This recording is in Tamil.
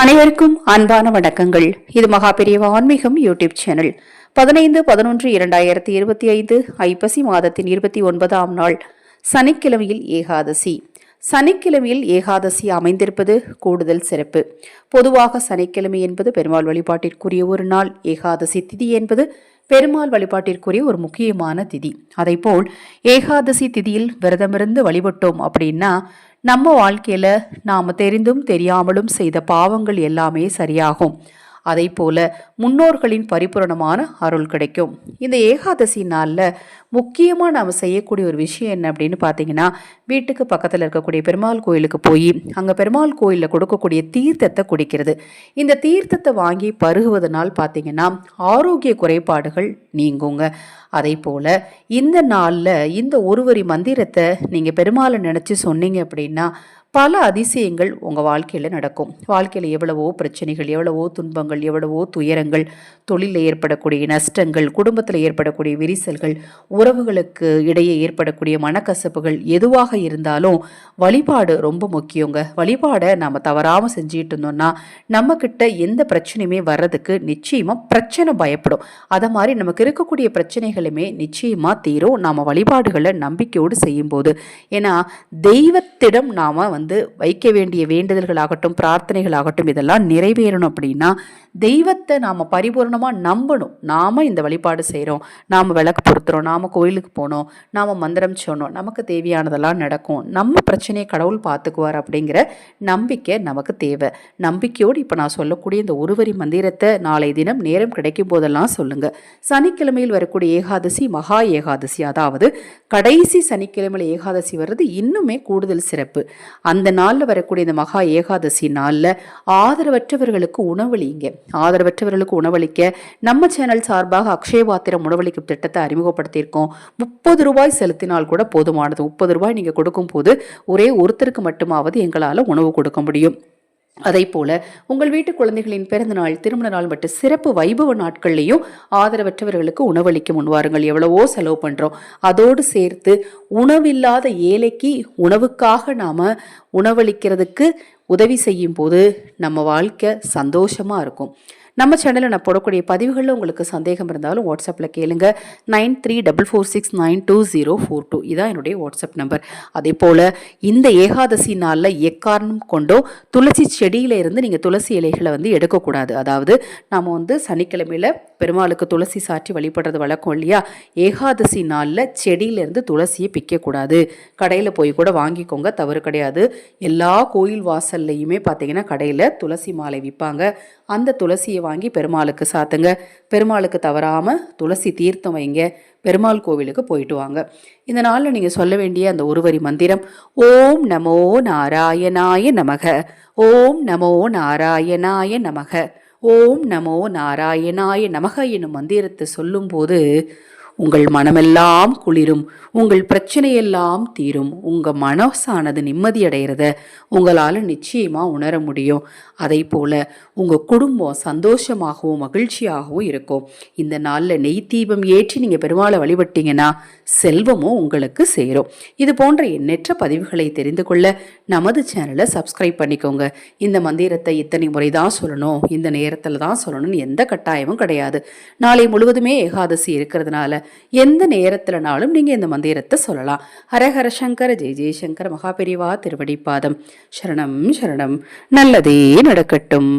அனைவருக்கும் அன்பான வணக்கங்கள். இது மகா பெரியவா ஆன்மீகம் யூடியூப் சேனல். 15-11-2025 ஐப்பசி மாதத்தின் 29ஆம் நாள் சனிக்கிழமையில் ஏகாதசி. சனிக்கிழமையில் ஏகாதசி அமைந்திருப்பது கூடுதல் சிறப்பு. பொதுவாக சனிக்கிழமை என்பது பெருமாள் வழிபாட்டிற்குரிய ஒரு நாள். ஏகாதசி திதி என்பது பெருமாள் வழிபாட்டிற்குரிய ஒரு முக்கியமான திதி. அதைப்போல் ஏகாதசி திதியில் விரதமிருந்து வழிபட்டோம் அப்படின்னா நம்ம வாழ்க்கையில நாம தெரிந்தும் தெரியாமலும் செய்த பாவங்கள் எல்லாமே சரியாகும். அதை போல முன்னோர்களின் பரிபூரணமான அருள் கிடைக்கும். இந்த ஏகாதசி நாளில் முக்கியமாக நாம் செய்யக்கூடிய ஒரு விஷயம் என்ன அப்படின்னு பார்த்தீங்கன்னா, வீட்டுக்கு பக்கத்தில் இருக்கக்கூடிய பெருமாள் கோயிலுக்கு போய் அங்கே பெருமாள் கோயிலில் கொடுக்கக்கூடிய தீர்த்தத்தை குடிக்கிறது. இந்த தீர்த்தத்தை வாங்கி பருகுவதனால் பார்த்தீங்கன்னா ஆரோக்கிய குறைபாடுகள் நீங்குங்க. அதை போல இந்த நாளில் இந்த ஒருவரி மந்திரத்தை நீங்கள் பெருமாளை நினச்சி சொன்னீங்க அப்படின்னா பல அதிசயங்கள் உங்கள் வாழ்க்கையில் நடக்கும். வாழ்க்கையில் எவ்வளவோ பிரச்சனைகள், எவ்வளவோ துன்பங்கள், எவ்வளவோ துயரங்கள், தொழிலில் ஏற்படக்கூடிய நஷ்டங்கள், குடும்பத்தில் ஏற்படக்கூடிய விரிசல்கள், உறவுகளுக்கு இடையே ஏற்படக்கூடிய மனக்கசப்புகள் எதுவாக இருந்தாலும் வழிபாடு ரொம்ப முக்கியங்க. வழிபாடை நாம் தவறாமல் செஞ்சுட்டு இருந்தோம்னா நம்மக்கிட்ட எந்த பிரச்சனையுமே வர்றதுக்கு நிச்சயமாக பிரச்சனை பயப்படும். அதை மாதிரி நமக்கு இருக்கக்கூடிய பிரச்சனைகளுமே நிச்சயமாக தீரும் நாம் வழிபாடுகளை நம்பிக்கையோடு செய்யும்போது. ஏன்னா தெய்வத்திடம் நாம் வைக்க வேண்டிய வேண்டுதல்களாகட்டும் பிரார்த்தனைகளாகட்டும் இதெல்லாம் நிறைவேறணும் அப்படின்னா தெய்வத்தை நாம பரிபூர்ணமா நம்பணும். நாம இந்த வழிபாடு செய்கிறோம், நாம விளக்கு பொருத்துறோம், நாம கோயிலுக்கு போனோம், நாம மந்திரம் சொன்னோம், நமக்கு தேவையானதெல்லாம் நடக்கும், நம்ம பிரச்சனையை கடவுள் பார்த்துக்குவார் அப்படிங்கிற நம்பிக்கை நமக்கு தேவை. நம்பிக்கையோடு இப்போ நான் சொல்லக்கூடிய இந்த ஒருவரி மந்திரத்தை நாளை தினம் நேரம் கிடைக்கும் போதெல்லாம் சொல்லுங்க. சனிக்கிழமையில் வரக்கூடிய ஏகாதசி மகா ஏகாதசி, அதாவது கடைசி சனிக்கிழமையில் ஏகாதசி வர்றது இன்னுமே கூடுதல் சிறப்பு. அந்த நாளில் வரக்கூடிய இந்த மகா ஏகாதசி நாளில் ஆதரவற்றவர்களுக்கு உணவளிங்க. ஆதரவற்றவர்களுக்கு உணவளிக்க நம்ம சேனல் சார்பாக அக்ஷயபாத்திரம் உணவளிக்கும் திட்டத்தை அறிமுகப்படுத்தியிருக்கோம். 30 ரூபாய் செலுத்தினால் கூட போதுமானது. 30 ரூபாய் நீங்கள் கொடுக்கும் போது ஒரே ஒருத்தருக்கு மட்டுமாவது எங்களால் உணவு கொடுக்க முடியும். அதை போல உங்கள் வீட்டு குழந்தைகளின் பிறந்த நாள், திருமண நாள் மற்றும் சிறப்பு வைபவ நாட்கள்லையும் ஆதரவற்றவர்களுக்கு உணவளிக்க முன்வாருங்கள். எவ்வளவோ செலவு பண்ணுறோம், அதோடு சேர்த்து உணவில்லாத ஏழைக்கு உணவுக்காக நாம் உணவளிக்கிறதுக்கு உதவி செய்யும் போது நம்ம வாழ்க்கை சந்தோஷமாக இருக்கும். நம்ம சேனலில் நான் போடக்கூடிய பதிவுகளில் உங்களுக்கு சந்தேகம் இருந்தாலும் வாட்ஸ்அப்பில் கேளுங்க. 9346920042 இதான் என்னுடைய வாட்ஸ்அப் நம்பர். அதே போல் இந்த ஏகாதசி நாளில் எக்காரணம் கொண்டோ துளசி செடியில இருந்து நீங்கள் துளசி இலைகளை எடுக்கக்கூடாது. அதாவது நாம் சனிக்கிழமையில் பெருமாளுக்கு துளசி சாற்றி வழிபடுறது வழக்கம் இல்லையா? ஏகாதசி நாளில் செடியிலேருந்து துளசியை பிக்கக்கூடாது. கடையில் போய் கூட வாங்கிக்கோங்க, தவறு கிடையாது. எல்லா கோயில் வாசல்லையுமே பார்த்தீங்கன்னா கடையில் துளசி மாலை விற்பாங்க. அந்த துளசியை வாங்கி பெருமாளுக்கு சாத்துங்க. பெருமாளுக்கு தவறாமல் துளசி தீர்த்தம் வைங்க. பெருமாள் கோவிலுக்கு போயிட்டு வாங்க. இந்த நாளில் நீங்கள் சொல்ல வேண்டிய அந்த ஒருவரி மந்திரம் ஓம் நமோ நாராயணாய நமக, ஓம் நமோ நாராயணாய நமக, ஓம் நமோ நாராயணாய நமக எனும் மந்திரத்தை சொல்லும்போது உங்கள் மனமெல்லாம் குளிரும், உங்கள் பிரச்சனையெல்லாம் தீரும், உங்கள் மனசானது நிம்மதியடைகிறத உங்களால் நிச்சயமாக உணர முடியும். அதை போல் உங்கள் குடும்பம் சந்தோஷமாகவும் மகிழ்ச்சியாகவும் இருக்கும். இந்த நாளில் நெய் தீபம் ஏற்றி நீங்கள் பெருமாளை வழிபட்டீங்கன்னா செல்வமும் உங்களுக்கு சேரும். இது போன்ற எண்ணற்ற பதிவுகளை தெரிந்து கொள்ள நமது சேனலை சப்ஸ்கிரைப் பண்ணிக்கோங்க. இந்த மந்திரத்தை இத்தனை முறை தான் சொல்லணும், இந்த நேரத்தில் தான் சொல்லணும்னு எந்த கட்டாயமும் கிடையாது. நாளை முழுவதுமே ஏகாதசி இருக்கிறதுனால எந்த நேரத்திலனாலும் நீங்கள் இந்த மந்திரத்தை சொல்லலாம். ஹரஹர சங்கர ஜெய ஜெயசங்கர மகாபெரிவா திருவடிப்பாதம். சரணம் சரணம். நல்லதே நடக்கட்டும்.